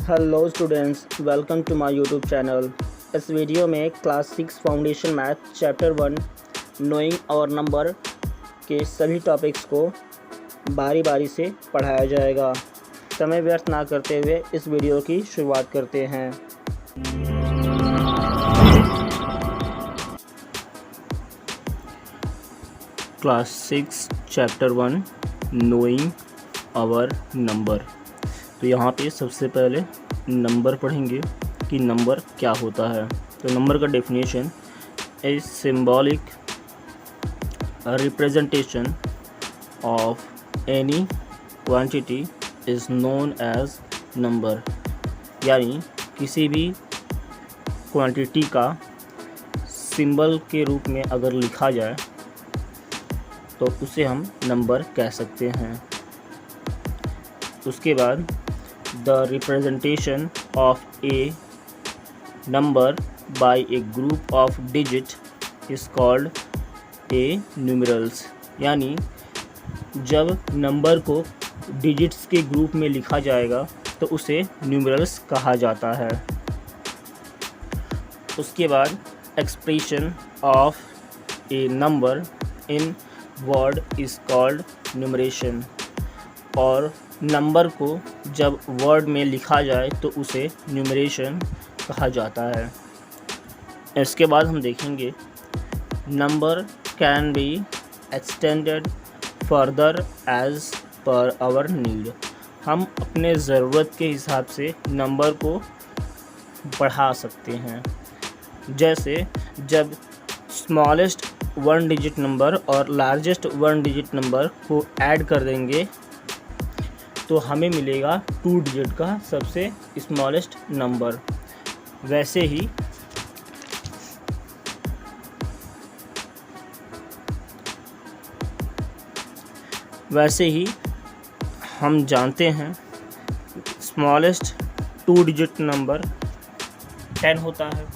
Hello students, welcome to my YouTube channel. इस video में class 6 foundation math chapter 1 knowing our number के सभी topics को बारी बारी से पढ़ाया जाएगा। समय व्यर्थ ना करते हुए इस वीडियो की शुरुआत करते हैं। Class 6 chapter 1 knowing our number. तो यहाँ पे सबसे पहले नंबर पढ़ेंगे कि नंबर क्या होता है। तो नंबर का definition a symbolic representation of any quantity is known as number, यानी किसी भी क्वांटिटी का सिंबल के रूप में अगर लिखा जाए तो उसे हम नंबर कह सकते हैं। उसके बाद the representation of A number by A group of digit is called a numerals, यानी जब नंबर को डिजिट्स के ग्रुप में लिखा जाएगा तो उसे न्यूमेरल्स कहा जाता है। उसके बाद expression of A number in word is called numeration, और नंबर को जब वर्ड में लिखा जाए तो उसे न्यूमरेशन कहा जाता है। इसके बाद हम देखेंगे number can be extended further as per our need. हम अपने ज़रूरत के हिसाब से नंबर को बढ़ा सकते हैं। जैसे जब स्मॉलेस्ट 1 डिजिट नंबर और लार्जेस्ट 1 डिजिट नंबर को ऐड कर देंगे तो हमें मिलेगा 2 डिजिट का सबसे स्मॉलेस्ट नंबर। वैसे ही हम जानते हैं स्मॉलेस्ट 2 डिजिट नंबर 10 होता है,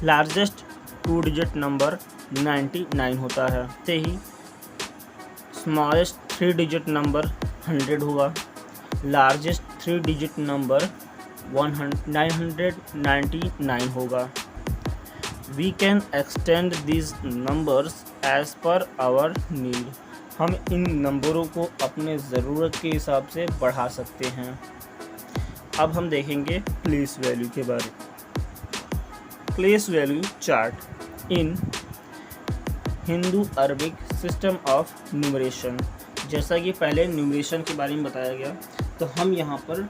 लार्जेस्ट 2 डिजिट नंबर 99 होता है। वैसे ही स्मॉलेस्ट 3 डिजिट नंबर 100 हुआ, लार्जेस्ट 3 डिजिट नंबर 999 होगा। We can extend these numbers as per our need. हम इन नंबरों को अपने ज़रूरत के हिसाब से बढ़ा सकते हैं। अब हम देखेंगे प्लेस वैल्यू के बारे में। Place value chart in Hindu Arabic system of numeration. जैसा कि पहले न्यूमरेशन के बारे में बताया गया, तो हम यहाँ पर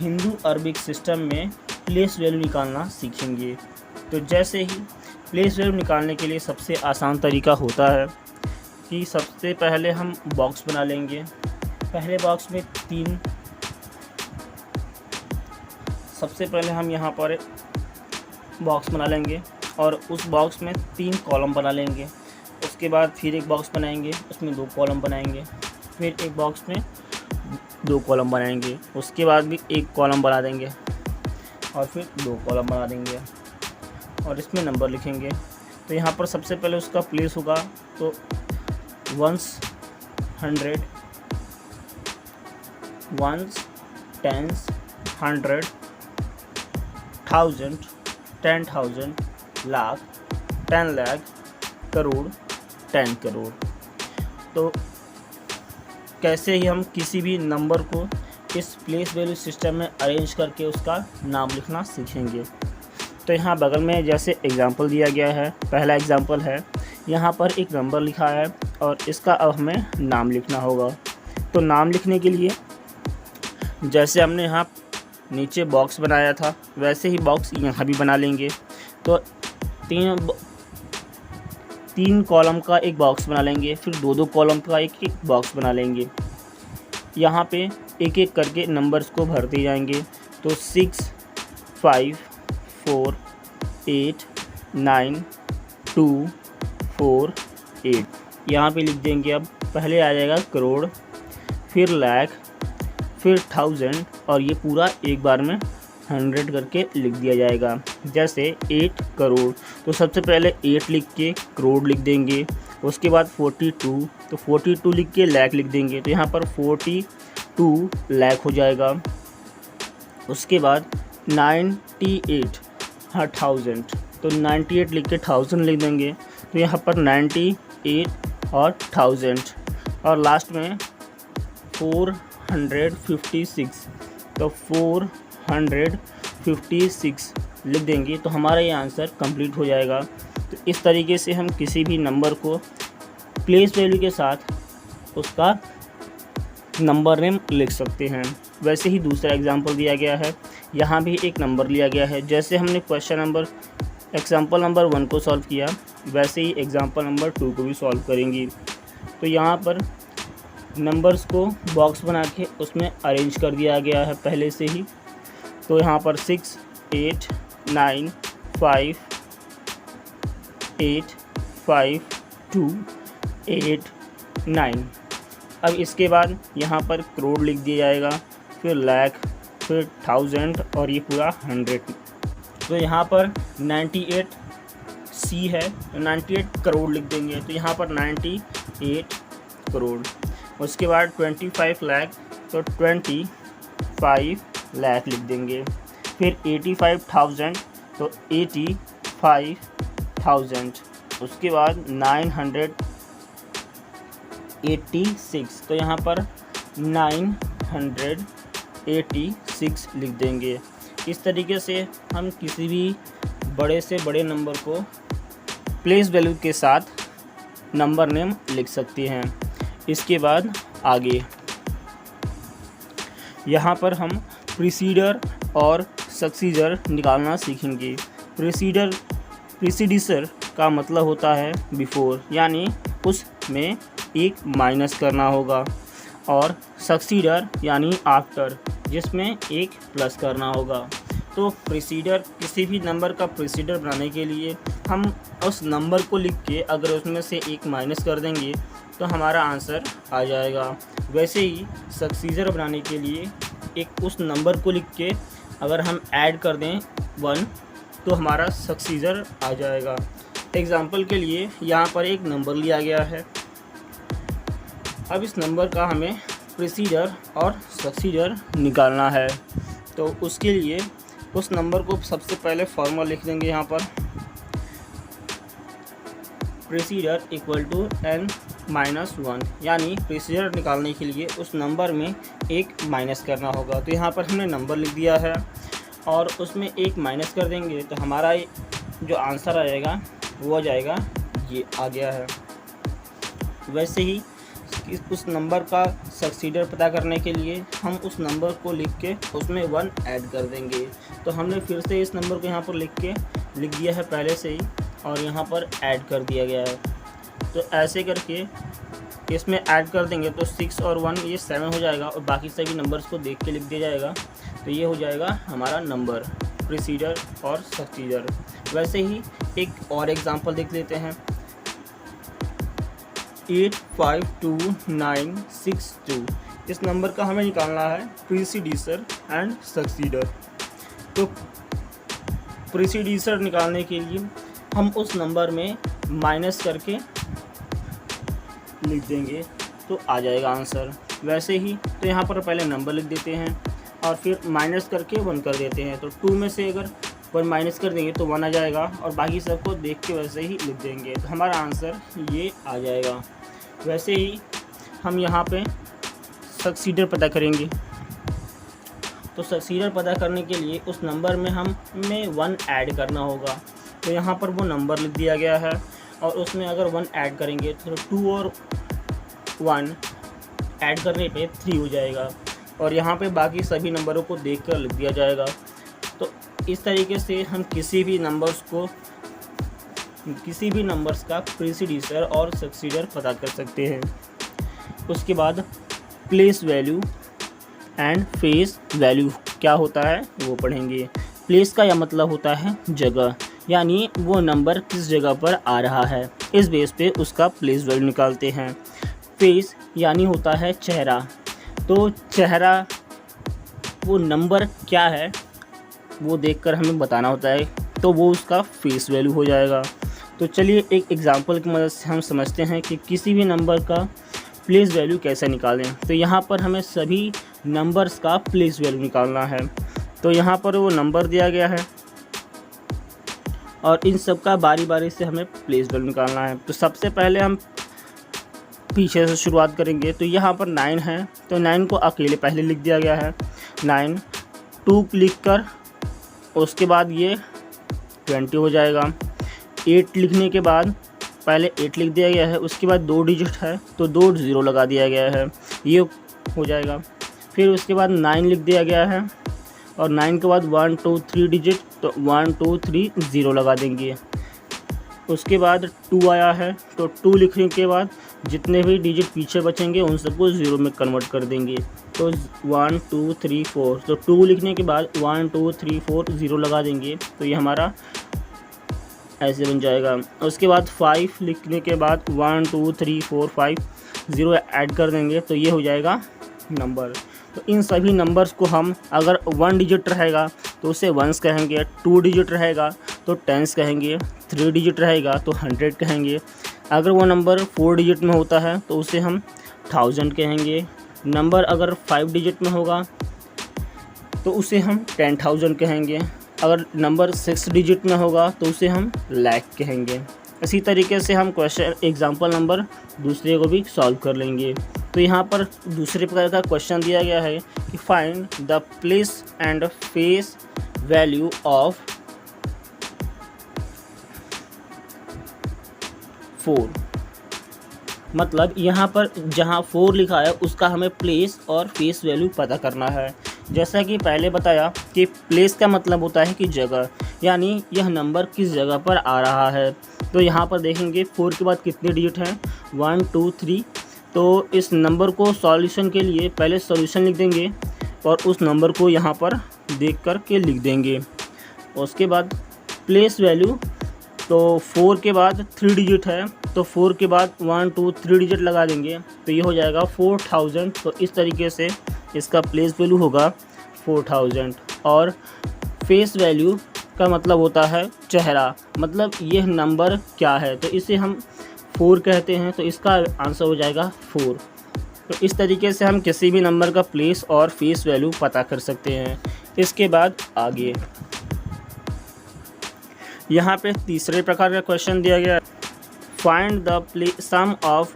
हिंदू अरबिक सिस्टम में प्लेस वैल्यू निकालना सीखेंगे। तो जैसे ही प्लेस वैल्यू निकालने के लिए सबसे आसान तरीका होता है कि सबसे पहले हम बॉक्स बना लेंगे। पहले बॉक्स में सबसे पहले हम यहाँ पर बॉक्स बना लेंगे और उस बॉक्स में 3 कॉलम बना लेंगे। उसके बाद फिर एक बॉक्स बनाएंगे, उसमें 2 कॉलम बनाएंगे, फिर एक बॉक्स में 2 कॉलम बनाएंगे, उसके बाद भी एक कॉलम बना देंगे और फिर 2 कॉलम बना देंगे और इसमें नंबर लिखेंगे। तो यहाँ पर सबसे पहले उसका प्लेस होगा तो 1s 100, 1s 10s 100, 1000 10,000, lakh 10 lakh, crore 10 crore. तो कैसे ही हम किसी भी नंबर को इस प्लेस वैल्यू सिस्टम में अरेंज करके उसका नाम लिखना सीखेंगे। तो यहाँ बगल में जैसे एग्जांपल दिया गया है, पहला एग्जांपल है, यहाँ पर एक नंबर लिखा है और इसका अब हमें नाम लिखना होगा। तो नाम लिखने के लिए जैसे हमने यहाँ नीचे बॉक्स बनाया था वैसे ही बॉक्स यहाँ भी बना लेंगे। तो 3 कॉलम का एक बॉक्स बना लेंगे, फिर 2 कॉलम का एक बॉक्स बना लेंगे। यहाँ पे एक एक करके नंबर्स को भरते जाएंगे। तो 6 5 4 8 9 2 4 8 यहाँ पे लिख देंगे। अब पहले आ जाएगा करोड़, फिर लाख, फिर 1000 और ये पूरा एक बार में 100 करके लिख दिया जाएगा। जैसे 8 करोड़, तो सबसे पहले 8 लिख के करोड़ लिख देंगे। उसके बाद 42, तो 42 लिख के लाख लिख देंगे। तो यहाँ पर 40 2 लाख हो जाएगा। उसके बाद 98,000, तो 98 लिख के 1000 लिख देंगे, तो यहाँ पर 98 और 1000, और लास्ट में 456, तो 456 लिख देंगे, तो हमारा ये आंसर कंप्लीट हो जाएगा। तो इस तरीके से हम किसी भी नंबर को प्लेस वैल्यू के साथ उसका नंबर नेम लिख सकते हैं। वैसे ही दूसरा एग्जांपल दिया गया है, यहाँ भी एक नंबर लिया गया है। जैसे हमने एग्जांपल नंबर 1 को सॉल्व किया, वैसे ही एग्जांपल नंबर 2 को भी सॉल्व करेंगी। तो यहाँ पर नंबर्स को बॉक्स बना के उसमें अरेंज कर दिया गया है पहले से ही। तो यहाँ पर 6, 8, 9, 5, 8, 5, 2, 8, 9। अब इसके बाद यहाँ पर करोड़ लिख दिया जाएगा, फिर लाख, फिर 1000 और ये पूरा 100। तो यहाँ पर 98 सी है, तो 98 करोड़ लिख देंगे, तो यहाँ पर 98 करोड़। उसके बाद 25 लाख, तो 25 लाख लिख देंगे। फिर 85,000, तो 85,000। उसके बाद 986, तो यहाँ पर 986 लिख देंगे। इस तरीके से हम किसी भी बड़े से बड़े नंबर को प्लेस वैल्यू के साथ नंबर नेम लिख सकते हैं। इसके बाद आगे यहाँ पर हम प्रीसीडर और सक्सीडर निकालना सीखेंगे। प्रीसीडिसर का मतलब होता है बिफोर, यानी उसमें एक माइनस करना होगा, और सक्सीडर यानी आफ्टर, जिसमें एक प्लस करना होगा। तो प्रीसीडर, किसी भी नंबर का प्रीसीडर बनाने के लिए हम उस नंबर को लिख के अगर उसमें से एक माइनस कर देंगे तो हमारा आंसर आ जाएगा। वैसे ही सक्सीडर बनाने के लिए एक उस नंबर को लिख के अगर हम ऐड कर दें 1 तो हमारा सक्सीडर आ जाएगा। एग्जाम्पल के लिए यहाँ पर एक नंबर लिया गया है। अब इस नंबर का हमें प्रीसीडर और सक्सीडर निकालना है। तो उसके लिए उस नंबर को सबसे पहले फॉर्मूला लिख देंगे। यहाँ पर प्रीसीडर इक्वल टू n-1, यानी प्रीसीडर निकालने के लिए उस नंबर में एक माइनस करना होगा। तो यहाँ पर हमने नंबर लिख दिया है और उसमें एक माइनस कर देंगे तो हमारा जो आंसर आएगा वो आ जाएगा, ये आ गया है। वैसे ही उस नंबर का सक्सीडर पता करने के लिए हम उस नंबर को लिख के उसमें 1 ऐड कर देंगे। तो हमने फिर से इस नंबर को यहाँ पर लिख दिया है पहले से ही, और यहाँ पर ऐड कर दिया गया है। तो ऐसे करके इसमें ऐड कर देंगे तो 6 और 1 ये 7 हो जाएगा, और बाकी सभी नंबर्स को देख के लिख दिया जाएगा। तो ये हो जाएगा हमारा नंबर प्रीसीडर और सक्सीडर। वैसे ही एक और एग्जांपल देख लेते हैं। 852962, इस नंबर का हमें निकालना है प्रीसीडिसर एंड सक्सीडर। तो प्रीसीडिसर निकालने के लिए हम उस नंबर में माइनस करके लिख देंगे तो आ जाएगा आंसर। वैसे ही तो यहाँ पर पहले नंबर लिख देते हैं और फिर माइनस करके 1 कर देते हैं। तो 2 में से अगर 1 माइनस कर देंगे तो 1 आ जाएगा, और बाकी सबको देख के वैसे ही लिख देंगे तो हमारा आंसर ये आ जाएगा। वैसे ही हम यहाँ पे सक्सीडर पता करेंगे। तो सक्सीडर पता करने के लिए उस नंबर में हमें 1 ऐड करना होगा। तो यहाँ पर वो नंबर लिख दिया गया है, और उसमें अगर 1 ऐड करेंगे तो 2 और 1 ऐड करने पे 3 हो जाएगा, और यहाँ पे बाकी सभी नंबरों को देखकर लिख दिया जाएगा। तो इस तरीके से हम किसी भी नंबर्स का प्रीसीडिसर और सक्सीडर पता कर सकते हैं। उसके बाद place value and face value क्या होता है वो पढ़ेंगे। प्लेस का यह मतलब होता है जगह, यानी वो नंबर किस जगह पर आ रहा है, इस बेस पे उसका प्लेस वैल्यू निकालते हैं। फेस यानी होता है चेहरा, तो चेहरा वो नंबर क्या है वो देखकर हमें बताना होता है, तो वो उसका फेस वैल्यू हो जाएगा। तो चलिए एक एग्जांपल की मदद से हम समझते हैं कि किसी भी नंबर का प्लेस वैल्यू कैसे निकालें। तो यहाँ पर हमें सभी नंबर्स का प्लेस वैल्यू निकालना है। तो यहाँ पर वो नंबर दिया गया है और इन सब का बारी बारी से हमें प्लेस वैल्यू निकालना है। तो सबसे पहले हम पीछे से शुरुआत करेंगे। तो यहाँ पर 9 है, तो 9 को अकेले पहले लिख दिया गया है 9, 2 लिख कर उसके बाद ये 20 हो जाएगा। 8 लिखने के बाद पहले 8 लिख दिया गया है, उसके बाद 2 डिजिट है तो 2 0 लगा दिया गया है, ये हो जाएगा। फिर उसके बाद 9 लिख दिया गया है और 9 के बाद 1 2 3 डिजिट तो 1 2 3 0 लगा देंगे। उसके बाद 2 आया है तो 2 लिखने के बाद जितने भी डिजिट पीछे बचेंगे उन सबको 0 में कन्वर्ट कर देंगे। तो 1 2 3 4 तो 2 लिखने के बाद 1 2 3 4 0 लगा देंगे, तो ये हमारा ऐसे बन जाएगा। उसके बाद 5 लिखने के बाद 1 2 3 4 5 0 ऐड कर देंगे, तो ये हो जाएगा नंबर। तो इन सभी नंबर्स को हम अगर 1 डिजिट रहेगा तो उसे वंस कहेंगे, 2 डिजिट रहेगा तो टेंस कहेंगे, 3 डिजिट रहेगा तो 100 कहेंगे। अगर वो नंबर 4 डिजिट में होता है तो उसे हम 1000 कहेंगे। नंबर अगर 5 डिजिट में होगा तो उसे हम 10,000 कहेंगे। अगर नंबर 6 डिजिट में होगा तो उसे हम लाख कहेंगे। इसी तरीके से हम क्वेश्चन एग्जाम्पल नंबर दूसरे को भी सॉल्व कर लेंगे। तो यहाँ पर दूसरे प्रकार का क्वेश्चन दिया गया है कि find the place and face value of 4। मतलब यहाँ पर जहाँ 4 लिखा है उसका हमें प्लेस और फेस वैल्यू पता करना है। जैसा कि पहले बताया कि प्लेस का मतलब होता है कि जगह, यानी यह नंबर किस जगह पर आ रहा है। तो यहाँ पर देखेंगे 4 के बाद कितने डिजिट हैं, 1 2 3। तो इस नंबर को सॉल्यूशन के लिए पहले सॉल्यूशन लिख देंगे और उस नंबर को यहाँ पर देख कर के लिख देंगे। उसके बाद प्लेस वैल्यू, तो 4 के बाद 3 डिजिट है तो 4 के बाद 1 2 3 डिजिट लगा देंगे, तो ये हो जाएगा 4000। तो इस तरीके से इसका प्लेस वैल्यू होगा 4000। और फेस वैल्यू का मतलब होता है चेहरा, मतलब यह नंबर क्या है, तो इसे हम 4 कहते हैं, तो इसका आंसर हो जाएगा 4। तो इस तरीके से हम किसी भी नंबर का प्लेस और फेस वैल्यू पता कर सकते हैं। इसके बाद आगे यहाँ पे तीसरे प्रकार का क्वेश्चन दिया गया, find the sum of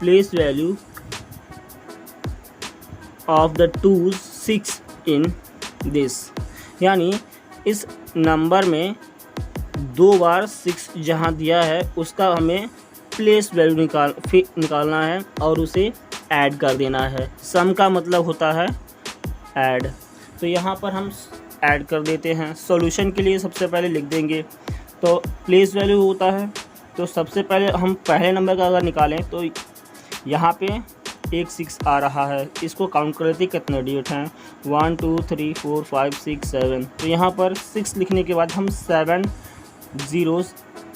place value of the 2 6 in this. यानी इस नंबर में 2 बार 6 जहाँ दिया है उसका हमें प्लेस वैल्यू निकालना है और उसे ऐड कर देना है। सम का मतलब होता है ऐड। तो यहाँ पर हम ऐड कर देते हैं। सॉल्यूशन के लिए सबसे पहले लिख देंगे, तो प्लेस वैल्यू होता है, तो सबसे पहले हम पहले नंबर का अगर निकालें तो यहाँ पे एक 6 आ रहा है, इसको काउंट कर लेते कितने डिजिट हैं, 1 2 3 4 5 6 7। तो यहाँ पर 6 लिखने के बाद हम 7 ज़ीरोज़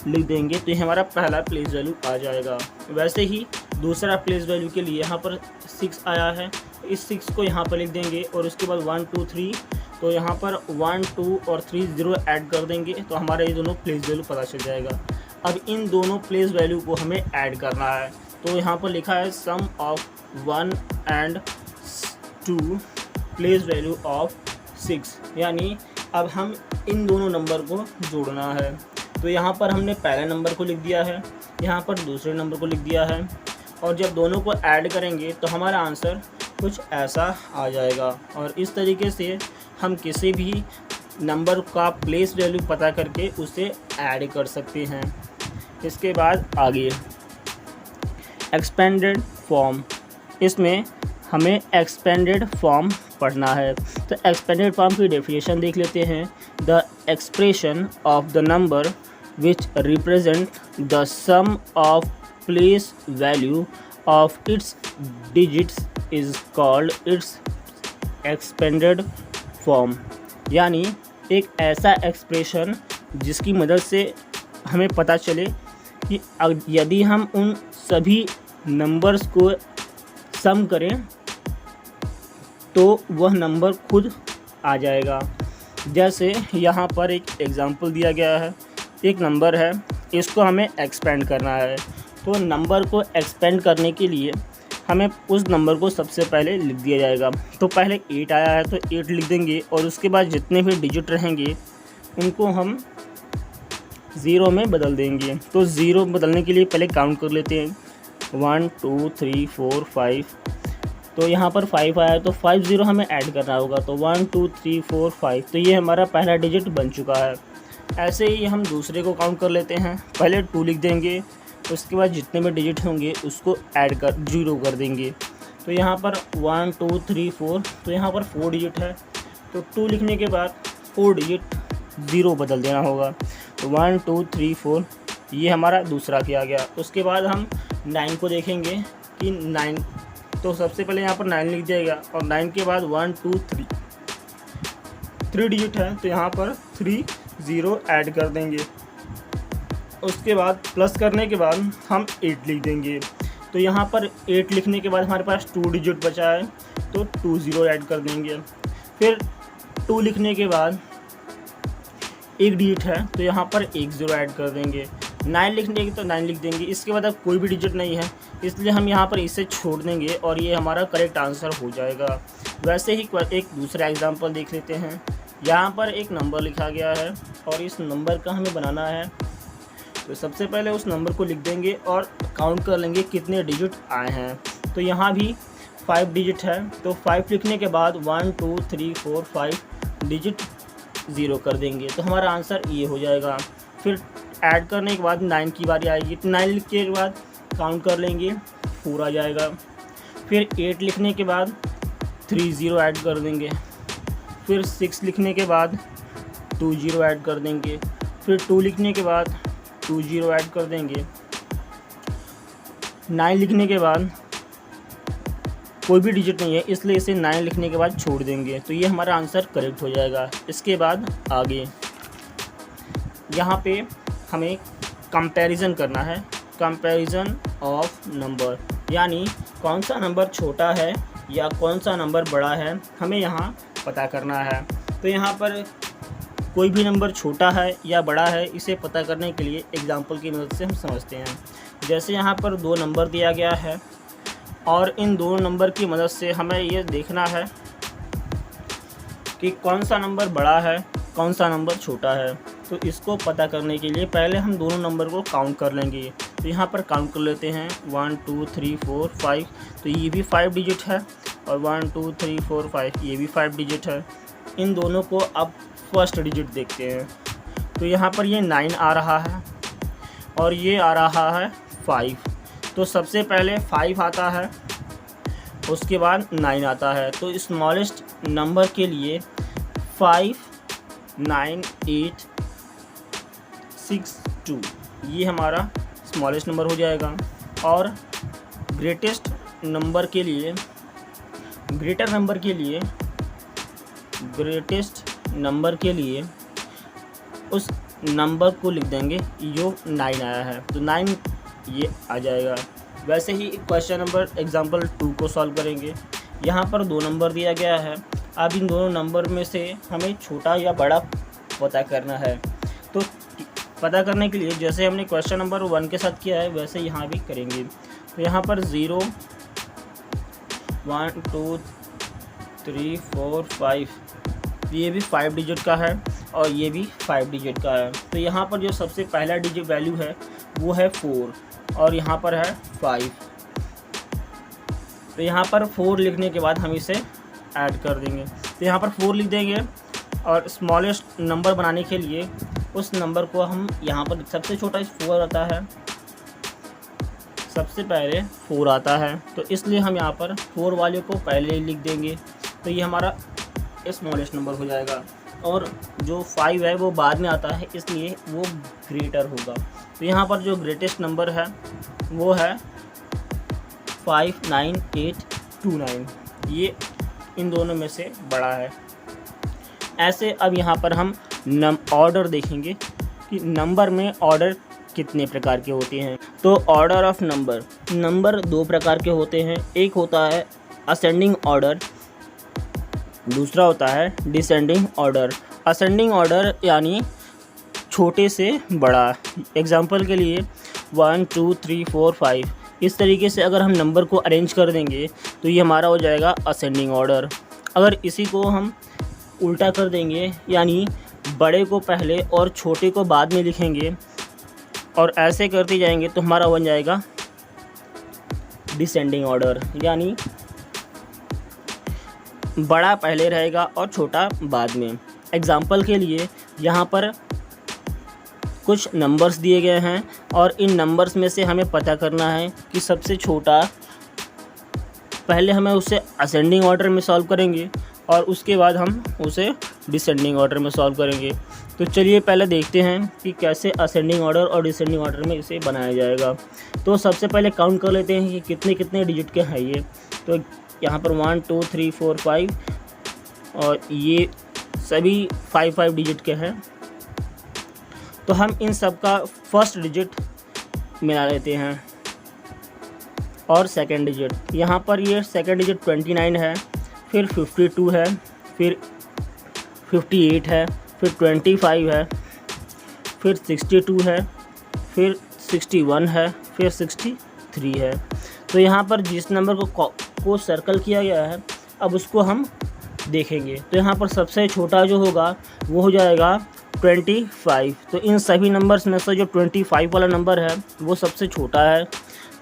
लिख देंगे, तो ये हमारा पहला प्लेस वैल्यू आ जाएगा। वैसे ही दूसरा प्लेस वैल्यू के लिए यहाँ पर 6 आया है, इस 6 को यहाँ पर लिख देंगे और उसके बाद 1 2 3, तो यहाँ पर 1 2 और 3 0 ऐड कर देंगे, तो हमारे ये दोनों प्लेस वैल्यू पता चल जाएगा। अब इन दोनों प्लेस वैल्यू को हमें ऐड करना है, तो यहाँ पर लिखा है sum of 1 and 2 place value of 6, यानी अब हम इन दोनों नंबर को जोड़ना है। तो यहाँ पर हमने पहले नंबर को लिख दिया है, यहाँ पर दूसरे नंबर को लिख दिया है, और जब दोनों को ऐड करेंगे तो हमारा आंसर कुछ ऐसा आ जाएगा। और इस तरीके से हम किसी भी नंबर का प्लेस वैल्यू पता करके उसे ऐड कर सकते हैं। इसके बाद आगे एक्सपेंडेड फॉर्म, इसमें हमें एक्सपेंडेड फॉर्म पढ़ना है। तो एक्सपेंडेड फॉर्म की डेफिनेशन देख लेते हैं। The expression of the number which represent the sum of place value of its digits is called its expanded form. यानी एक ऐसा एक्सप्रेशन जिसकी मदद से हमें पता चले कि यदि हम उन सभी नंबर्स को सम करें तो वह नंबर खुद आ जाएगा। जैसे यहाँ पर एक एग्ज़ाम्पल दिया गया है, एक नंबर है, इसको हमें एक्सपेंड करना है। तो नंबर को एक्सपेंड करने के लिए हमें उस नंबर को सबसे पहले लिख दिया जाएगा। तो पहले 8 आया है तो 8 लिख देंगे और उसके बाद जितने भी डिजिट रहेंगे उनको हम 0 में बदल देंगे। तो 0 बदलने के लिए पहले काउंट कर लेते हैं 1 2 3 4 5। तो यहाँ पर 5 आया है तो 5 0 हमें ऐड करना होगा। तो 1 2 3 4 5, तो ये हमारा पहला डिजिट बन चुका है। ऐसे ही हम दूसरे को काउंट कर लेते हैं। पहले 2 लिख देंगे, उसके बाद जितने भी डिजिट होंगे उसको ऐड कर 0 कर देंगे। तो यहाँ पर 1 2 3 4, तो यहाँ पर 4 डिजिट है तो 2 लिखने के बाद 4 डिजिट 0 बदल देना होगा। तो 1 2 3 4, ये हमारा दूसरा किया गया। उसके बाद हम 9 को देखेंगे कि 9, तो सबसे पहले यहाँ पर 9 लिख दिया और 9 के बाद 1 2 3 डिजिट है तो यहाँ पर 3 0 ऐड कर देंगे। उसके बाद प्लस करने के बाद हम 8 लिख देंगे। तो यहाँ पर 8 लिखने के बाद हमारे पास 2 डिजिट बचा है तो 2 0 ऐड कर देंगे। फिर 2 लिखने के बाद 1 डिजिट है तो यहाँ पर 1 0 ऐड कर देंगे। 9 लिखने के तो 9 लिख देंगे। इसके बाद अब कोई भी डिजिट नहीं है इसलिए हम यहाँ पर इसे छोड़ देंगे और ये हमारा करेक्ट आंसर हो जाएगा। वैसे ही एक दूसरा एग्जांपल देख लेते हैं। यहाँ पर एक नंबर लिखा गया है और इस नंबर का हमें बनाना है। तो सबसे पहले उस नंबर को लिख देंगे और काउंट कर लेंगे कितने डिजिट आए हैं। तो यहाँ भी 5 डिजिट है तो 5 लिखने के बाद 1 2 3 4 5 डिजिट 0 कर देंगे। तो हमारा आंसर ये हो जाएगा। फिर ऐड करने के बाद 9 की बारी आएगी तो 9 लिखने के बाद काउंट कर लेंगे 4 आ जाएगा। फिर 8 लिखने के बाद 3 0 ऐड कर देंगे। फिर 6 लिखने के बाद 2 0 ऐड कर देंगे। फिर 2 लिखने के बाद 2 0 ऐड कर देंगे। 9 लिखने के बाद कोई भी डिजिट नहीं है इसलिए इसे 9 लिखने के बाद छोड़ देंगे। तो ये हमारा आंसर करेक्ट हो जाएगा। इसके बाद आगे यहाँ पे हमें कंपैरिजन करना है, कंपैरिजन ऑफ नंबर, यानी कौन सा नंबर छोटा है या कौन सा नंबर बड़ा है हमें यहाँ पता करना है। तो यहाँ पर कोई भी नंबर छोटा है या बड़ा है इसे पता करने के लिए एग्जाम्पल की मदद से हम समझते हैं। जैसे यहाँ पर 2 नंबर दिया गया है और इन दोनों नंबर की मदद से हमें ये देखना है कि कौन सा नंबर बड़ा है कौन सा नंबर छोटा है। तो इसको पता करने के लिए पहले हम दोनों नंबर को काउंट कर लेंगे। तो यहाँ पर काउंट कर लेते हैं 1 2 3 4 5, तो ये भी 5 डिजिट है और 1 2 3 4 5 ये भी 5 डिजिट है। इन दोनों को अब फर्स्ट डिजिट देखते हैं। तो यहाँ पर ये 9 आ रहा है और ये आ रहा है 5। तो सबसे पहले 5 आता है उसके बाद 9 आता है। तो स्मॉलेस्ट नंबर के लिए 5 9 8 6 2 ये हमारा स्मॉलेस्ट नंबर हो जाएगा। और ग्रेटेस्ट नंबर के लिए ग्रेटेस्ट नंबर के लिए उस नंबर को लिख देंगे जो 9 आया है। तो 9 ये आ जाएगा। वैसे ही क्वेश्चन नंबर एग्जांपल 2 को सॉल्व करेंगे। यहाँ पर 2 नंबर दिया गया है। अब इन दोनों नंबर में से हमें छोटा या बड़ा पता करना है। तो पता करने के लिए जैसे हमने क्वेश्चन नंबर 1 के साथ किया है वैसे यहाँ भी करेंगे। तो यहाँ पर 0 1 2 3 4 5 ये भी 5 डिजिट का है और ये भी 5 डिजिट का है। तो यहाँ पर जो सबसे पहला डिजिट वैल्यू है वो है 4 और यहाँ पर है 5। तो यहाँ पर 4 लिखने के बाद हम इसे ऐड कर देंगे। तो यहाँ पर 4 लिख देंगे और स्मॉलेस्ट नंबर बनाने के लिए उस नंबर को हम यहाँ पर सबसे छोटा 4 आता है, सबसे पहले 4 आता है तो इसलिए हम यहाँ पर 4 वाले को पहले लिख देंगे। तो ये हमारा स्मॉलेस्ट नंबर हो जाएगा और जो 5 है वो बाद में आता है इसलिए वो ग्रेटर होगा। तो यहाँ पर जो ग्रेटेस्ट नंबर है वो है 5 9 8 2 9, ये इन दोनों में से बड़ा है। ऐसे अब यहाँ पर हम ऑर्डर देखेंगे कि नंबर में ऑर्डर कितने प्रकार के होते हैं। तो ऑर्डर ऑफ नंबर 2 प्रकार के होते हैं। एक होता है असेंडिंग ऑर्डर, दूसरा होता है डिसेंडिंग ऑर्डर। असेंडिंग ऑर्डर यानी छोटे से बड़ा। एग्जाम्पल के लिए 1 2 3 4 5 इस तरीके से अगर हम नंबर को अरेंज कर देंगे तो ये हमारा हो जाएगा असेंडिंग ऑर्डर। अगर इसी को हम उल्टा कर देंगे, यानी बड़े को पहले और छोटे को बाद में लिखेंगे और ऐसे करते जाएंगे, तो हमारा बन जाएगा डिसेंडिंग ऑर्डर, यानी बड़ा पहले रहेगा और छोटा बाद में। एग्जाम्पल के लिए यहाँ पर कुछ नंबर्स दिए गए हैं और इन नंबर्स में से हमें पता करना है कि सबसे छोटा, पहले हमें उसे असेंडिंग ऑर्डर में सॉल्व करेंगे और उसके बाद हम उसे डिसेंडिंग ऑर्डर में सॉल्व करेंगे। तो चलिए पहले देखते हैं कि कैसे असेंडिंग ऑर्डर और डिसेंडिंग ऑर्डर में इसे बनाया जाएगा। तो सबसे पहले काउंट कर लेते हैं कि कितने कितने डिजिट के हैं ये। तो यहाँ पर 1 2 3 4 5 और ये सभी 5 डिजिट के हैं। तो हम इन सब का फर्स्ट डिजिट मिला लेते हैं और सेकंड डिजिट। यहाँ पर ये सेकंड डिजिट 29 है, फिर 52 है, फिर 58 है, फिर 25 है, फिर 62 है, फिर 61 है, फिर 63 है। तो यहाँ पर जिस नंबर को सर्कल किया गया है, अब उसको हम देखेंगे। तो यहाँ पर सबसे छोटा जो होगा वो हो जाएगा 25। तो इन सभी नंबर्स में से जो 25 वाला नंबर है वो सबसे छोटा है,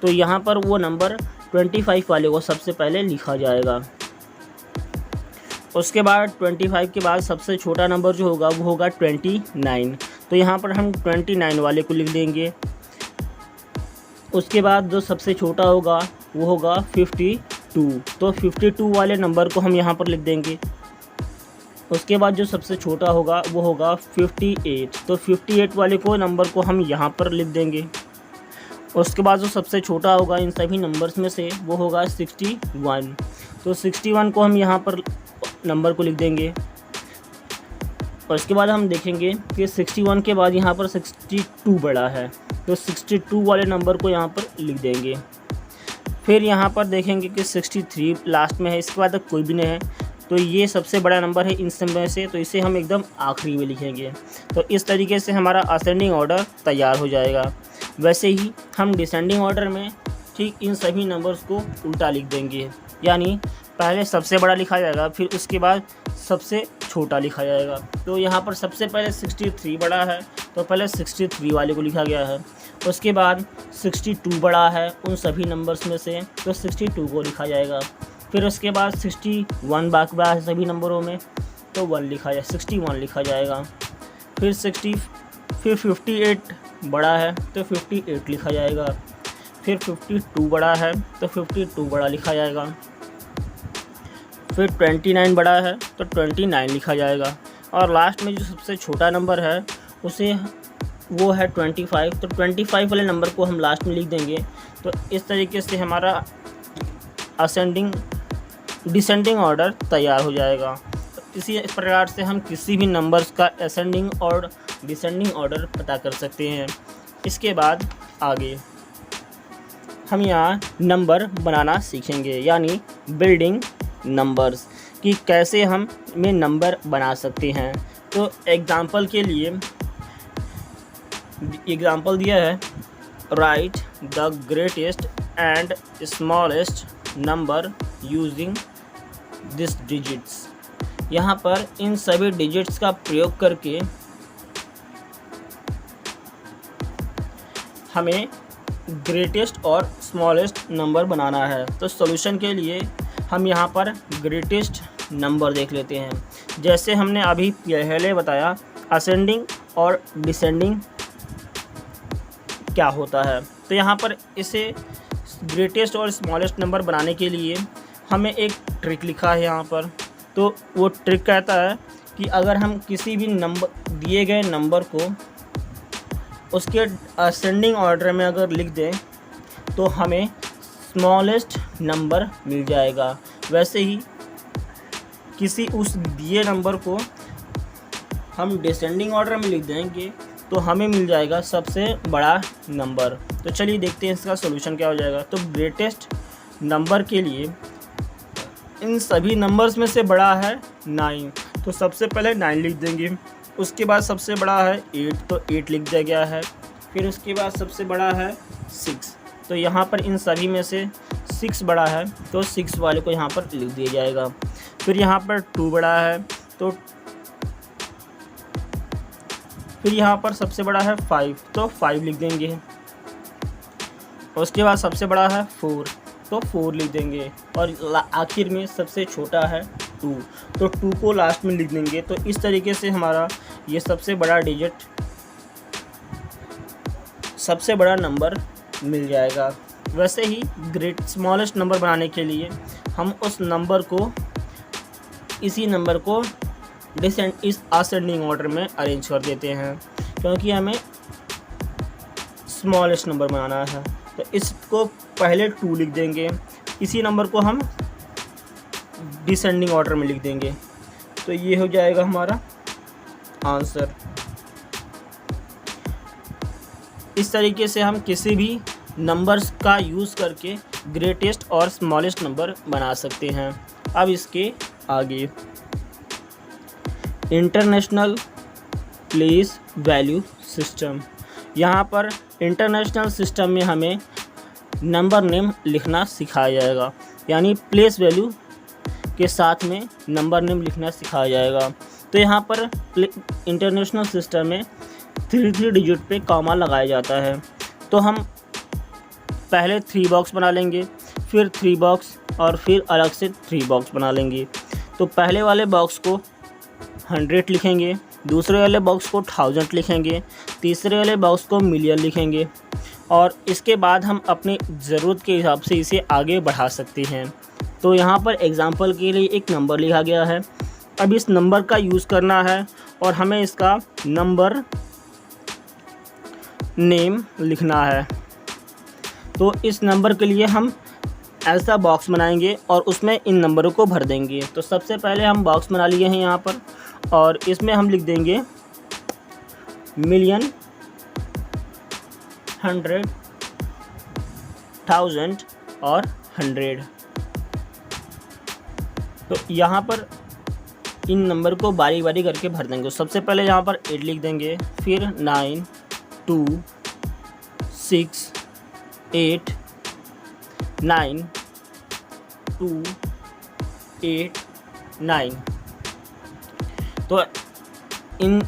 तो यहाँ पर वो नंबर 25 वाले को सबसे पहले लिखा जाएगा। उसके बाद 25 के बाद सबसे छोटा नंबर जो होगा वो होगा 29। तो यहाँ पर हम 29 वाले को लिख देंगे। उसके बाद जो सबसे छोटा होगा वो होगा 52। तो 52 वाले नंबर को हम यहाँ पर लिख देंगे। उसके बाद जो सबसे छोटा होगा वो होगा 58। तो 58 वाले को नंबर को हम यहाँ पर लिख देंगे। उसके बाद जो सबसे छोटा होगा इन सभी नंबर्स में से वो होगा 61। तो 61 को हम यहाँ पर नंबर को लिख देंगे। और उसके बाद हम देखेंगे कि 61 के बाद यहाँ पर 62 बड़ा है, तो 62 वाले नंबर को यहाँ पर लिख देंगे। फिर यहाँ पर देखेंगे कि 63 लास्ट में है, इसके बाद तक कोई भी नहीं है, तो ये सबसे बड़ा नंबर है इन सब में से, तो इसे हम एकदम आखिरी में लिखेंगे। तो इस तरीके से हमारा असेंडिंग ऑर्डर तैयार हो जाएगा। वैसे ही हम डिसेंडिंग ऑर्डर में ठीक इन सभी नंबर्स को उल्टा लिख देंगे, यानी पहले सबसे बड़ा लिखा जाएगा, फिर उसके बाद सबसे छोटा लिखा जाएगा। तो यहाँ पर सबसे पहले 63 बड़ा है, तो पहले 63 वाले को लिखा गया है। उसके बाद 62 बड़ा है उन सभी नंबर्स में से, तो 62 को लिखा जाएगा। फिर उसके बाद 61 बाकी है सभी नंबरों में, तो 1 लिखा जाए 61 लिखा जाएगा। फिर 58 बड़ा है, तो 58 लिखा जाएगा। फिर 52 बड़ा है, तो 52 बड़ा लिखा जाएगा। फिर 29 बड़ा है, तो 29 लिखा जाएगा। और लास्ट में जो सबसे छोटा नंबर है उसे वो है 25, तो 25 वाले नंबर को हम लास्ट में लिख देंगे। तो इस तरीके से हमारा डिसेंडिंग ऑर्डर तैयार हो जाएगा। तो इसी प्रकार से हम किसी भी नंबर्स का असेंडिंग और डिसेंडिंग ऑर्डर पता कर सकते हैं। इसके बाद आगे हम यहाँ नंबर बनाना सीखेंगे, यानी बिल्डिंग नंबर्स कि कैसे हम में नंबर बना सकते हैं। तो एग्जाम्पल के लिए एग्जाम्पल दिया है, right the greatest and smallest number using this digits. यहाँ पर इन सभी डिजिट्स का प्रयोग करके हमें ग्रेटेस्ट और स्मॉलेस्ट नंबर बनाना है। तो सॉल्यूशन के लिए हम यहाँ पर ग्रेटेस्ट नंबर देख लेते हैं। जैसे हमने अभी पहले बताया असेंडिंग और डिसेंडिंग क्या होता है, तो यहाँ पर इसे ग्रेटेस्ट और स्मॉलेस्ट नंबर बनाने के लिए हमें एक ट्रिक लिखा है यहाँ पर। तो वो ट्रिक कहता है कि अगर हम किसी भी नंबर दिए गए नंबर को उसके असेंडिंग ऑर्डर में अगर लिख दें तो हमें स्मॉलेस्ट नंबर मिल जाएगा। वैसे ही किसी उस दिए नंबर को हम डिसेंडिंग ऑर्डर में लिख देंगे तो हमें मिल जाएगा सबसे बड़ा नंबर। तो चलिए देखते हैं इसका सॉल्यूशन क्या हो जाएगा। तो ग्रेटेस्ट नंबर के लिए इन सभी नंबर्स में से बड़ा है 9, तो सबसे पहले 9 लिख देंगे। उसके बाद सबसे बड़ा है 8, तो 8 लिख दिया गया है। फिर उसके बाद सबसे बड़ा है 6, तो यहाँ पर इन सभी में से 6 बड़ा है तो 6 वाले को यहाँ पर लिख दिया जाएगा। फिर यहाँ पर 2 बड़ा है तो फिर यहाँ पर सबसे बड़ा है 5 तो 5 लिख देंगे। उसके बाद सबसे बड़ा है 4 तो 4 लिख देंगे और आखिर में सबसे छोटा है 2 तो 2 को लास्ट में लिख देंगे। तो इस तरीके से हमारा ये सबसे बड़ा नंबर मिल जाएगा। वैसे ही स्मॉलेस्ट नंबर बनाने के लिए हम उस नंबर को इसी नंबर को इस असेंडिंग ऑर्डर में अरेंज कर देते हैं, क्योंकि हमें स्मॉलेस्ट नंबर बनाना है। तो इसको पहले 2 लिख देंगे, इसी नंबर को हम डिसेंडिंग ऑर्डर में लिख देंगे। तो ये हो जाएगा हमारा आंसर। इस तरीके से हम किसी भी नंबर्स का यूज़ करके ग्रेटेस्ट और स्मॉलेस्ट नंबर बना सकते हैं। अब इसके आगे इंटरनेशनल प्लेस वैल्यू सिस्टम। यहाँ पर इंटरनेशनल सिस्टम में हमें नंबर नेम लिखना सिखाया जाएगा, यानी प्लेस वैल्यू के साथ में नंबर नेम लिखना सिखाया जाएगा। तो यहाँ पर इंटरनेशनल सिस्टम में 3 डिजिट पे कॉमा लगाया जाता है। तो हम पहले 3 बॉक्स बना लेंगे, फिर 3 बॉक्स और फिर अलग से 3 बॉक्स बना लेंगे। तो पहले वाले बॉक्स को 100 लिखेंगे, दूसरे वाले बॉक्स को 1000 लिखेंगे, तीसरे वाले बॉक्स को मिलियन लिखेंगे और इसके बाद हम अपनी ज़रूरत के हिसाब से इसे आगे बढ़ा सकते हैं। तो यहाँ पर एग्ज़ाम्पल के लिए एक नंबर लिखा गया है। अब इस नंबर का यूज़ करना है और हमें इसका नंबर नेम लिखना है। तो इस नंबर के लिए हम ऐसा बॉक्स बनाएंगे और उसमें इन नंबरों को भर देंगे। तो सबसे पहले हम बॉक्स बना लिए हैं यहाँ पर और इसमें हम लिख देंगे मिलियन, 100, 1000 और 100। तो यहाँ पर इन नंबर को बारी बारी करके भर देंगे। सबसे पहले यहाँ पर 8 लिख देंगे, फिर 9, 2, 6, 8, 9, 2, 8, 9। तो इन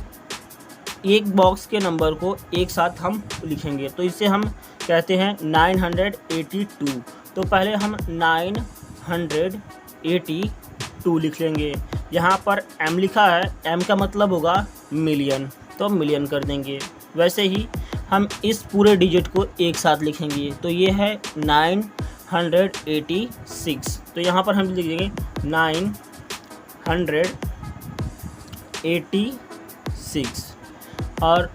एक बॉक्स के नंबर को एक साथ हम लिखेंगे, तो इसे हम कहते हैं 982। तो पहले हम 982 लिख लेंगे। यहाँ पर m लिखा है, m का मतलब होगा मिलियन, तो मिलियन कर देंगे। वैसे ही हम इस पूरे डिजिट को एक साथ लिखेंगे, तो ये है 986। तो यहाँ पर हम लिख देंगे 986 और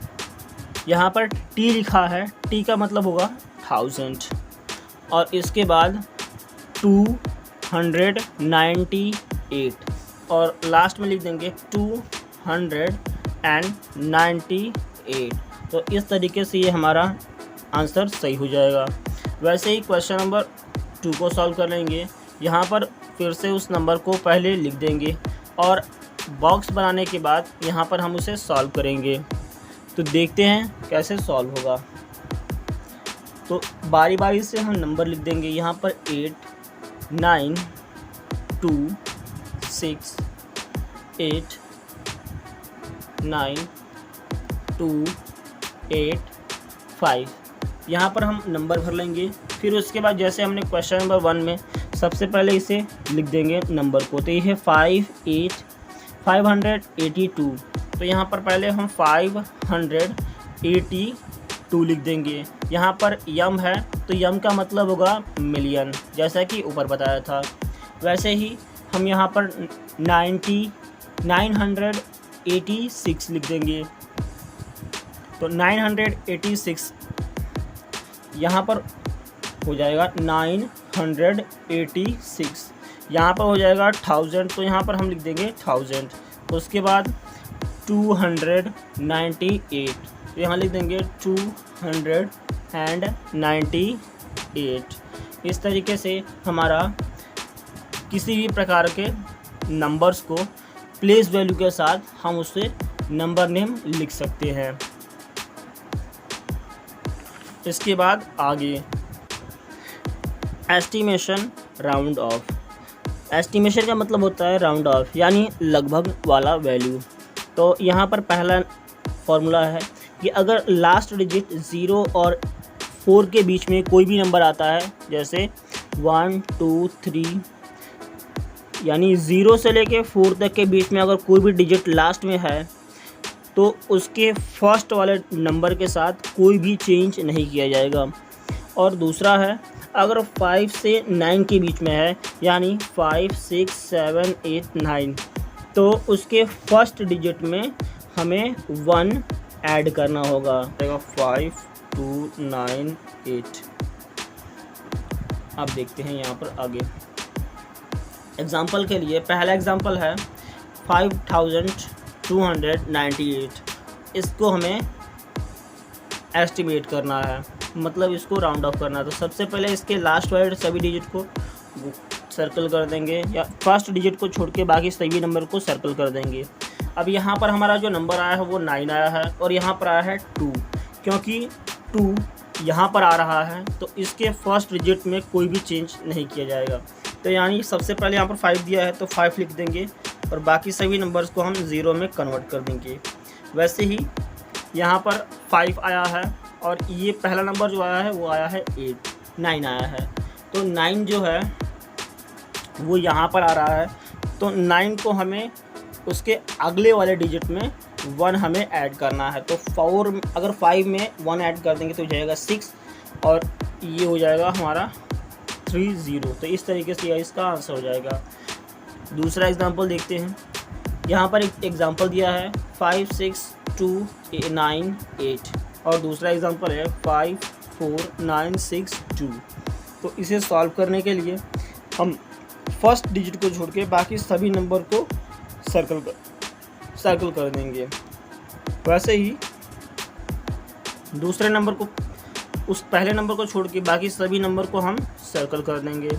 यहाँ पर t लिखा है, t का मतलब होगा 1000 और इसके बाद 298 और लास्ट में लिख देंगे 298। तो इस तरीके से ये हमारा आंसर सही हो जाएगा। वैसे ही क्वेश्चन नंबर 2 को सॉल्व कर लेंगे। यहाँ पर फिर से उस नंबर को पहले लिख देंगे और बॉक्स बनाने के बाद यहाँ पर हम उसे सॉल्व करेंगे। तो देखते हैं कैसे सॉल्व होगा। तो बारी बारी से हम नंबर लिख देंगे। यहाँ पर 8, 9, 2, 6, 8, 9, 2, 8, 5। यहाँ पर हम नंबर भर लेंगे। फिर उसके बाद जैसे हमने क्वेश्चन नंबर 1 में सबसे पहले इसे लिख देंगे नंबर को। तो ये है 582। तो यहाँ पर पहले हम 582 लिख देंगे। यहाँ पर यम है तो यम का मतलब होगा मिलियन, जैसा कि ऊपर बताया था। वैसे ही हम यहाँ पर 986 लिख देंगे। तो 986 यहाँ पर हो जाएगा 986। यहाँ पर हो जाएगा 1000, तो यहाँ पर हम लिख देंगे 1000। उसके बाद 298, तो यहाँ लिख देंगे 298। इस तरीके से हमारा किसी भी प्रकार के नंबर्स को प्लेस वैल्यू के साथ हम उससे नंबर नेम लिख सकते हैं। इसके बाद आगे एस्टिमेशन राउंड ऑफ। एस्टिमेशन का मतलब होता है राउंड ऑफ, यानी लगभग वाला वैल्यू। तो यहाँ पर पहला फॉर्मूला है कि अगर लास्ट डिजिट 0 और 4 के बीच में कोई भी नंबर आता है, जैसे 1 2 3, यानी 0 से लेके 4 तक के बीच में अगर कोई भी डिजिट लास्ट में है तो उसके फर्स्ट वाले नंबर के साथ कोई भी चेंज नहीं किया जाएगा। और दूसरा है अगर 5 से 9 के बीच में है, यानी 5 6 7 8 9, तो उसके फर्स्ट डिजिट में हमें 1 ऐड करना होगा। 5 2 9 8। अब देखते हैं यहाँ पर आगे एग्ज़ाम्पल के लिए। पहला एग्ज़ाम्पल है 5298। इसको हमें एस्टिमेट करना है, मतलब इसको राउंड ऑफ करना है। तो सबसे पहले इसके लास्ट वाले सभी डिजिट को सर्कल कर देंगे, या फर्स्ट डिजिट को छोड़ के बाकी सभी नंबर को सर्कल कर देंगे। अब यहाँ पर हमारा जो नंबर आया है वो 9 आया है, और यहाँ पर आया है 2। क्योंकि 2 यहाँ पर आ रहा है तो इसके फर्स्ट डिजिट में कोई भी चेंज नहीं किया जाएगा। तो यानी सबसे पहले यहाँ पर 5 दिया है तो 5 लिख देंगे, और बाकी सभी नंबर्स को हम 0 में कन्वर्ट कर देंगे। वैसे ही यहाँ पर 5 आया है, और ये पहला नंबर जो आया है वो आया है 8, 9 आया है। तो 9 जो है वो यहाँ पर आ रहा है, तो 9 को हमें उसके अगले वाले डिजिट में 1 हमें ऐड करना है। तो 4 अगर 5 में 1 ऐड कर देंगे तो हो जाएगा 6, और ये हो जाएगा हमारा 30। तो इस तरीके से इसका आंसर हो जाएगा। दूसरा एग्जांपल देखते हैं। यहाँ पर एक एग्जांपल दिया है 5 6 2 9 8, और दूसरा एग्जांपल है 5 4 9 6 2। तो इसे सॉल्व करने के लिए हम फर्स्ट डिजिट को छोड़ के बाकी सभी नंबर को सर्कल कर देंगे। वैसे ही दूसरे नंबर को, उस पहले नंबर को छोड़ के बाकी सभी नंबर को हम सर्कल कर देंगे।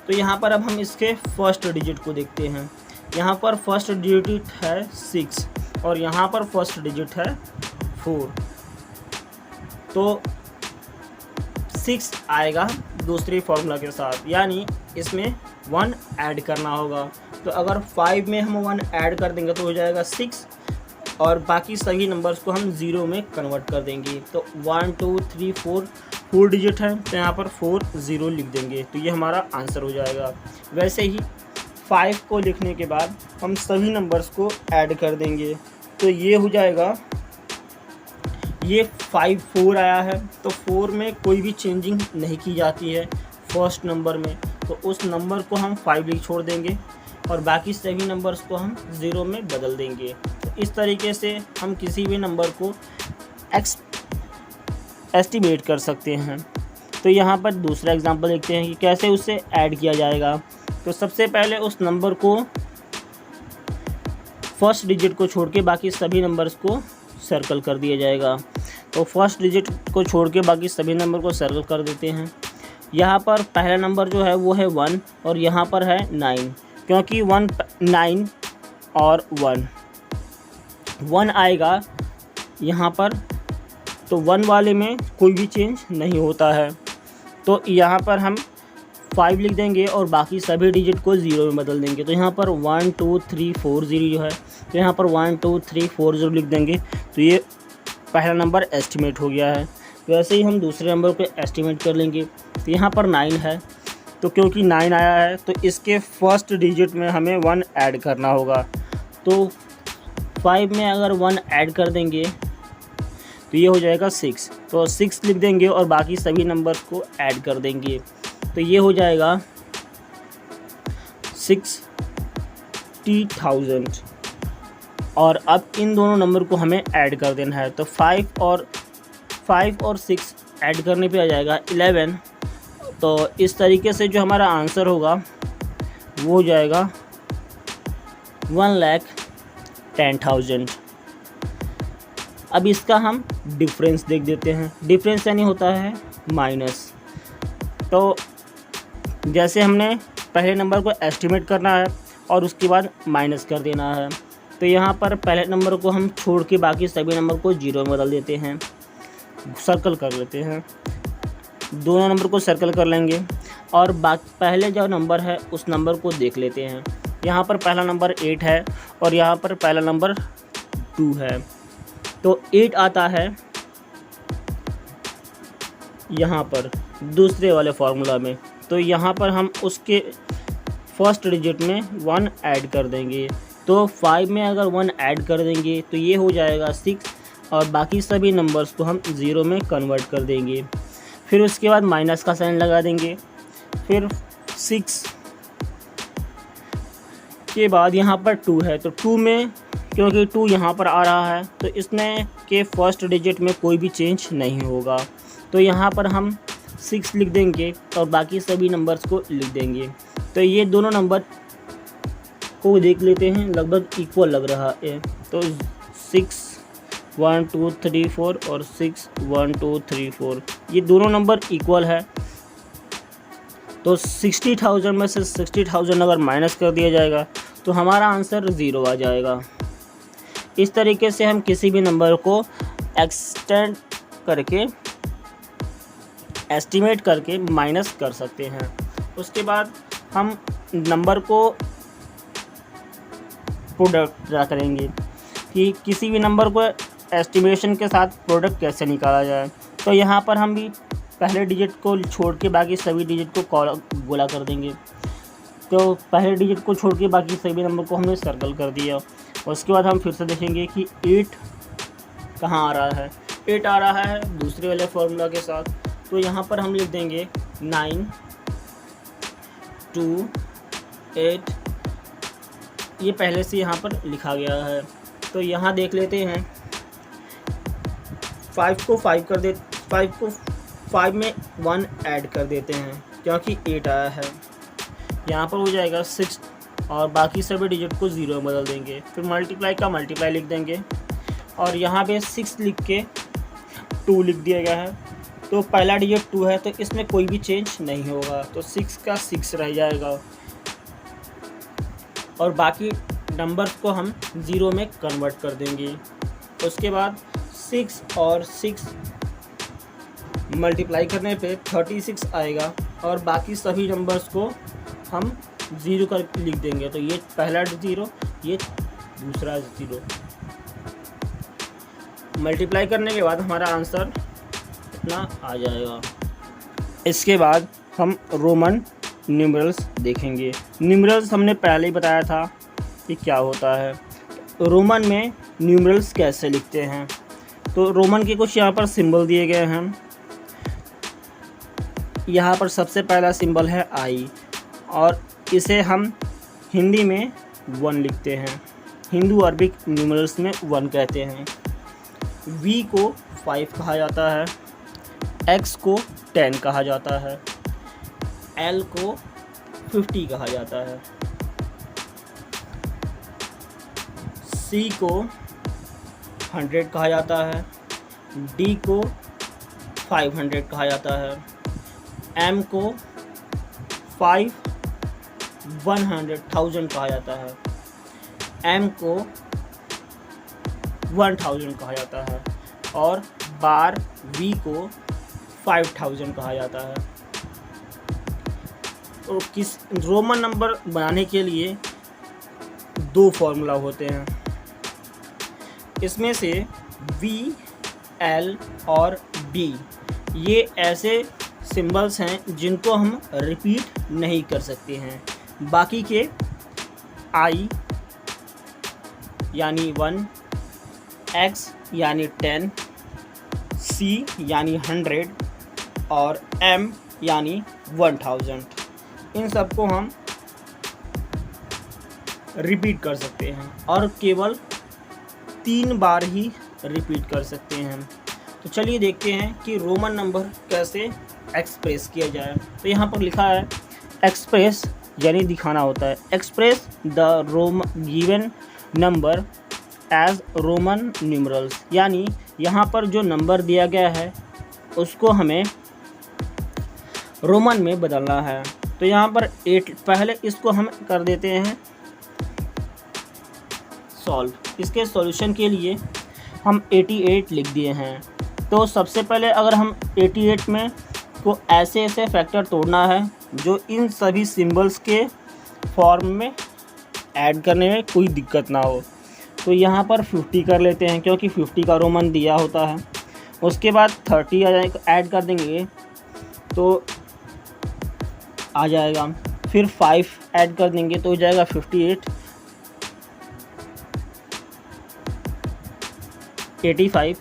तो यहाँ पर अब हम इसके फर्स्ट डिजिट को देखते हैं। यहाँ पर फर्स्ट डिजिट है 6, और यहाँ पर फर्स्ट डिजिट है 4। तो 6 आएगा दूसरे फॉर्मूला के साथ, यानी इसमें 1 ऐड करना होगा। तो अगर 5 में हम 1 ऐड कर देंगे तो हो जाएगा 6, और बाकी सभी नंबर्स को हम 0 में कन्वर्ट कर देंगे। तो 1 2 3 4 डिजिट है, तो यहाँ पर 4 0 लिख देंगे, तो ये हमारा आंसर हो जाएगा। वैसे ही 5 को लिखने के बाद हम सभी नंबर्स को ऐड कर देंगे, तो ये हो जाएगा, ये 5 4 आया है, तो 4 में कोई भी चेंजिंग नहीं की जाती है फर्स्ट नंबर में, तो उस नंबर को हम 5 लिख छोड़ देंगे, और बाकी सभी नंबर्स को हम 0 में बदल देंगे। तो इस तरीके से हम किसी भी नंबर को एस्टिमेट कर सकते हैं। तो यहाँ पर दूसरा एग्जांपल देखते हैं कि कैसे उसे ऐड किया जाएगा। तो सबसे पहले उस नंबर को फर्स्ट डिजिट को छोड़ के बाकी सभी नंबर्स को सर्कल कर दिया जाएगा। तो फर्स्ट डिजिट को छोड़ के बाकी सभी नंबर को सर्कल कर देते हैं। यहाँ पर पहला नंबर जो है वो है 1, और यहाँ पर है 9, क्योंकि 9 और 1 आएगा यहाँ पर, तो 1 वाले में कोई भी चेंज नहीं होता है। तो यहाँ पर हम 5 लिख देंगे और बाकी सभी डिजिट को 0 में बदल देंगे। तो यहाँ पर 1 2 3 4 0 जो है, तो यहाँ पर 1 2 3 4 0 लिख देंगे, तो ये पहला नंबर एस्टिमेट हो गया है। वैसे ही हम दूसरे नंबर को एस्टिमेट कर लेंगे। तो यहाँ पर 9 है, तो क्योंकि 9 आया है तो इसके फर्स्ट डिजिट में हमें 1 ऐड करना होगा। तो 5 में अगर 1 ऐड कर देंगे तो ये हो जाएगा 6, तो 6 लिख देंगे और बाकी सभी नंबर्स को ऐड कर देंगे, तो ये हो जाएगा 60,000। और अब इन दोनों नंबर को हमें ऐड कर देना है। तो 5 और 6 ऐड करने पे आ जाएगा 11। तो इस तरीके से जो हमारा आंसर होगा वो हो जाएगा 1,10,000। अब इसका हम डिफरेंस देख देते हैं। डिफरेंस यानी होता है माइनस। तो जैसे हमने पहले नंबर को एस्टिमेट करना है और उसके बाद माइनस कर देना है। तो यहाँ पर पहले नंबर को हम छोड़ के बाकी सभी नंबर को 0 में बदल देते हैं, सर्कल कर लेते हैं। दोनों नंबर को सर्कल कर लेंगे। और पहले जो नंबर है उस नंबर को देख लेते हैं। यहाँ पर पहला नंबर 8 है और यहाँ पर पहला नंबर 2 है। तो 8 आता है यहाँ पर दूसरे वाले फार्मूला में, तो यहाँ पर हम उसके फर्स्ट डिजिट में 1 ऐड कर देंगे। तो 5 में अगर 1 ऐड कर देंगे तो ये हो जाएगा 6 और बाकी सभी नंबर्स को हम 0 में कन्वर्ट कर देंगे। फिर उसके बाद माइनस का साइन लगा देंगे। फिर 6 के बाद यहाँ पर 2 है, तो 2 में क्योंकि 2 यहाँ पर आ रहा है तो इसमें के फर्स्ट डिजिट में कोई भी चेंज नहीं होगा, तो यहाँ पर हम 6 लिख देंगे और बाकी सभी नंबर्स को लिख देंगे। तो ये दोनों नंबर को देख लेते हैं, लगभग इक्वल लग रहा है। तो 6 1 2 3 4 और 6 1 2 3 4 ये दोनों नंबर इक्वल है। तो 60,000 में से 60,000 अगर माइनस कर दिया जाएगा तो हमारा आंसर 0 आ जाएगा। इस तरीके से हम किसी भी नंबर को एक्सटेंड करके एस्टिमेट करके माइनस कर सकते हैं। उसके बाद हम नंबर को प्रोडक्ट ड्रा करेंगे कि किसी भी नंबर को एस्टिमेशन के साथ प्रोडक्ट कैसे निकाला जाए। तो यहाँ पर हम भी पहले डिजिट को छोड़ के बाकी सभी डिजिट को गोला कर देंगे। तो पहले डिजिट को छोड़ के बाकी सभी नंबर को हमने सर्कल कर दिया। उसके बाद हम फिर से देखेंगे कि 8 कहाँ आ रहा है। 8 आ रहा है दूसरे वाले फार्मूला के साथ, तो यहाँ पर हम लिख देंगे 9 2 8। ये पहले से यहाँ पर लिखा गया है। तो यहाँ देख लेते हैं 5 को 5 में 1 ऐड कर देते हैं क्योंकि 8 आया है। यहाँ पर हो जाएगा 6 और बाकी सभी डिजिट को 0 में बदल देंगे। फिर मल्टीप्लाई का मल्टीप्लाई लिख देंगे और यहाँ पे 6 लिख के 2 लिख दिया गया है। तो पहला डिजिट 2 है तो इसमें कोई भी चेंज नहीं होगा, तो 6 का 6 रह जाएगा और बाकी नंबर्स को हम 0 में कन्वर्ट कर देंगे। उसके बाद 6 और 6 मल्टीप्लाई करने पे 36 आएगा और बाकी सभी नंबर्स को हम 0 कर लिख देंगे। तो ये पहला 0, ये दूसरा 0। मल्टीप्लाई करने के बाद हमारा आंसर इतना आ जाएगा। इसके बाद हम रोमन न्यूमरल्स देखेंगे। न्यूमरल्स हमने पहले ही बताया था कि क्या होता है। रोमन में न्यूमरल्स कैसे लिखते हैं, तो रोमन के कुछ यहाँ पर सिंबल दिए गए हैं। यहाँ पर सबसे पहला सिंबल है आई और इसे हम हिंदी में 1 लिखते हैं। हिंदू अरबिक न्यूमरल्स में 1 कहते हैं। वी को 5 कहा जाता है, एक्स को 10 कहा जाता है, एल को 50 कहा जाता है, सी को 100 कहा जाता है, डी को 500 कहा जाता है, एम को 100,000 कहा जाता है, एम को 1000 कहा जाता है और बार वी को 5000 कहा जाता है। तो किस रोमन नंबर बनाने के लिए 2 फार्मूला होते हैं। इसमें से वी, एल और डी ये ऐसे सिंबल्स हैं जिनको हम रिपीट नहीं कर सकते हैं। बाकी के आई यानी 1, एक्स यानी 10, सी यानी 100 और एम यानी 1000, इन सब को हम रिपीट कर सकते हैं और केवल 3 बार ही रिपीट कर सकते हैं। तो चलिए देखते हैं कि रोमन नंबर कैसे एक्सप्रेस किया जाए। तो यहाँ पर लिखा है एक्सप्रेस यानी दिखाना होता है। Express the given number as Roman numerals, यानी यहाँ पर जो नंबर दिया गया है उसको हमें रोमन में बदलना है। तो यहाँ पर 8 पहले इसको हम कर देते हैं सॉल्व। इसके सॉल्यूशन के लिए हम 88 लिख दिए हैं। तो सबसे पहले अगर हम 88 में को ऐसे फैक्टर तोड़ना है जो इन सभी सिंबल्स के फॉर्म में ऐड करने में कोई दिक्कत ना हो। तो यहाँ पर 50 कर लेते हैं क्योंकि 50 का रोमन दिया होता है। उसके बाद 30 आ जाएगा, ऐड कर देंगे तो आ जाएगा। फिर 5 ऐड कर देंगे तो हो जाएगा 58, 85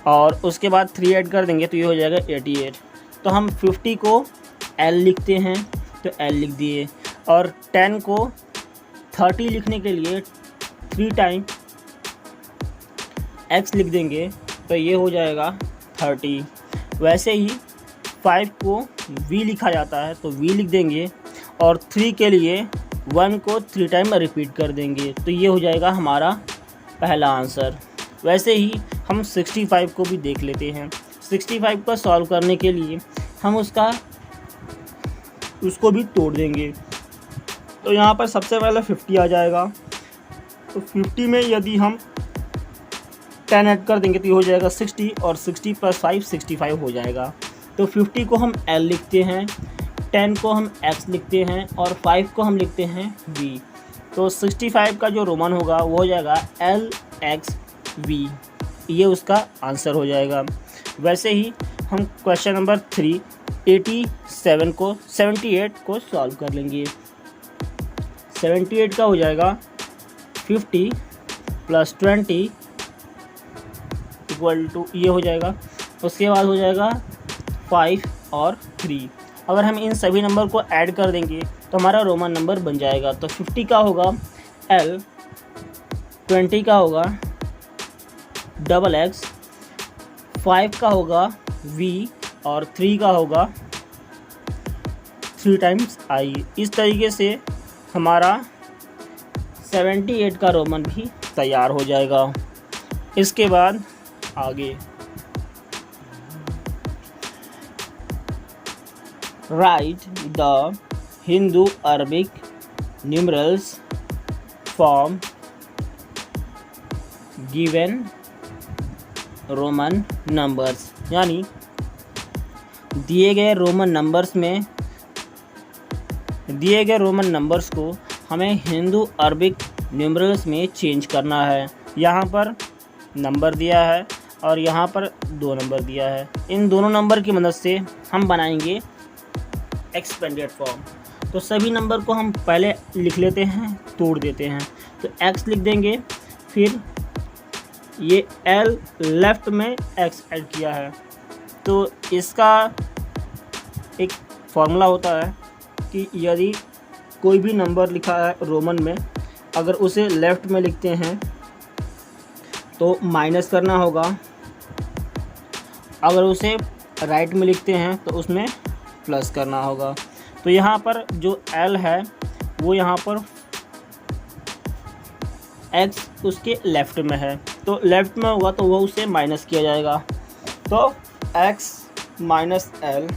और उसके बाद 3 ऐड कर देंगे तो ये हो जाएगा 88। तो हम 50 को L लिखते हैं तो L लिख दिए, और 10 को 30 लिखने के लिए 3 टाइम X लिख देंगे तो ये हो जाएगा 30। वैसे ही 5 को V लिखा जाता है तो V लिख देंगे, और 3 के लिए 1 को 3 टाइम रिपीट कर देंगे तो ये हो जाएगा हमारा पहला आंसर। वैसे ही हम 65 को भी देख लेते हैं। 65 को सॉल्व करने के लिए हम उसको भी तोड़ देंगे। तो यहाँ पर सबसे पहले 50 आ जाएगा, तो 50 में यदि हम 10 ऐड कर देंगे तो ये हो जाएगा 60, और 60 + 5 65 हो जाएगा। तो 50 को हम L लिखते हैं, 10 को हम X लिखते हैं और 5 को हम लिखते हैं V। तो 65 का जो रोमन होगा वो हो जाएगा LXV, ये उसका आंसर हो जाएगा। वैसे ही हम क्वेश्चन नंबर 3 78 को सॉल्व कर लेंगे। 78 का हो जाएगा 50 + 20 = ये हो जाएगा। उसके बाद हो जाएगा 5 और 3। अगर हम इन सभी नंबर को ऐड कर देंगे तो हमारा रोमन नंबर बन जाएगा। तो 50 का होगा L, 20 का होगा XX, 5 का होगा V और 3 का होगा 3 टाइम्स I। इस तरीके से हमारा 78 का रोमन भी तैयार हो जाएगा। इसके बाद आगे right the Hindu Arabic numerals form given Roman numbers, यानी दिए गए रोमन नंबर्स को हमें हिंदू अरबिक न्यूमरल्स में चेंज करना है। यहाँ पर नंबर दिया है और यहाँ पर 2 नंबर दिया है। इन दोनों नंबर की मदद से हम बनाएंगे एक्सपेंडेड फॉर्म। तो सभी नंबर को हम पहले लिख लेते हैं, तोड़ देते हैं। तो x लिख देंगे, फिर ये L लेफ़्ट में x ऐड किया है। तो इसका एक फॉर्मूला होता है कि यदि कोई भी नंबर लिखा है रोमन में, अगर उसे लेफ़्ट में लिखते हैं तो माइनस करना होगा, अगर उसे राइट में लिखते हैं तो उसमें प्लस करना होगा। तो यहाँ पर जो L है वो यहाँ पर X उसके लेफ़्ट में है, तो लेफ़्ट में होगा तो वो उसे माइनस किया जाएगा। तो X - L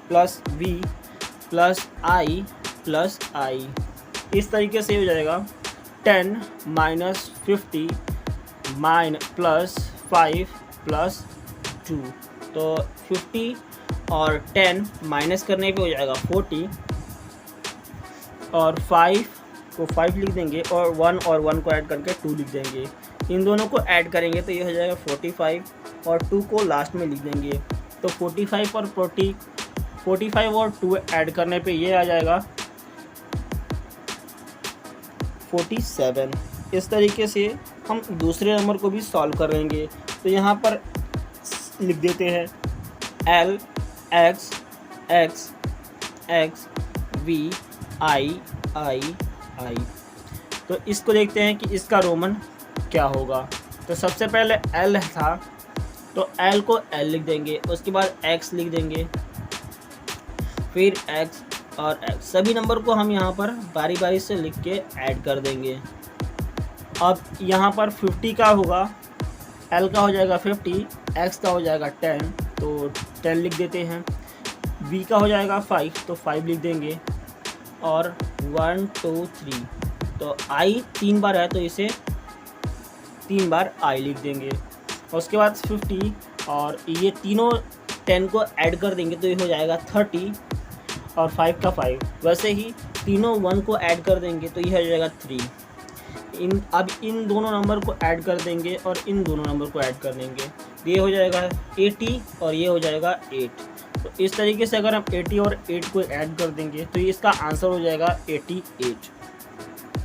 + V + I + I, इस तरीके से हो जाएगा 10 - 50 + 5 + 2। तो 50 और 10 माइनस करने पे हो जाएगा 40, और 5 को 5 लिख देंगे और 1 को ऐड करके 2 लिख देंगे। इन दोनों को ऐड करेंगे तो ये हो जाएगा 45, और 2 को लास्ट में लिख देंगे। तो 45 और 2 ऐड करने पे ये आ जाएगा 47। इस तरीके से हम दूसरे नंबर को भी सॉल्व करेंगे। तो यहाँ पर लिख देते हैं L X X X V I I I। तो इसको देखते हैं कि इसका रोमन क्या होगा। तो सबसे पहले L था तो L को L लिख देंगे, उसके बाद X लिख देंगे, फिर X और X। सभी नंबर को हम यहाँ पर बारी बारी से लिख के ऐड कर देंगे। अब यहाँ पर 50 का होगा, L का हो जाएगा 50, X का हो जाएगा 10 तो 10 लिख देते हैं, V का हो जाएगा 5 तो 5 लिख देंगे, और 1 2 3 तो I 3 बार है तो इसे 3 बार I लिख देंगे। उसके बाद 50 और ये तीनों 10 को ऐड कर देंगे तो ये हो जाएगा 30, और 5 का 5। वैसे ही तीनों 1 को ऐड कर देंगे तो यह हो जाएगा 3। अब इन दोनों नंबर को ऐड कर देंगे और इन दोनों नंबर को ऐड कर देंगे तो ये हो जाएगा 80 और ये हो जाएगा 8। तो इस तरीके से अगर हम 80 और 8 को ऐड कर देंगे तो इसका आंसर हो जाएगा 88।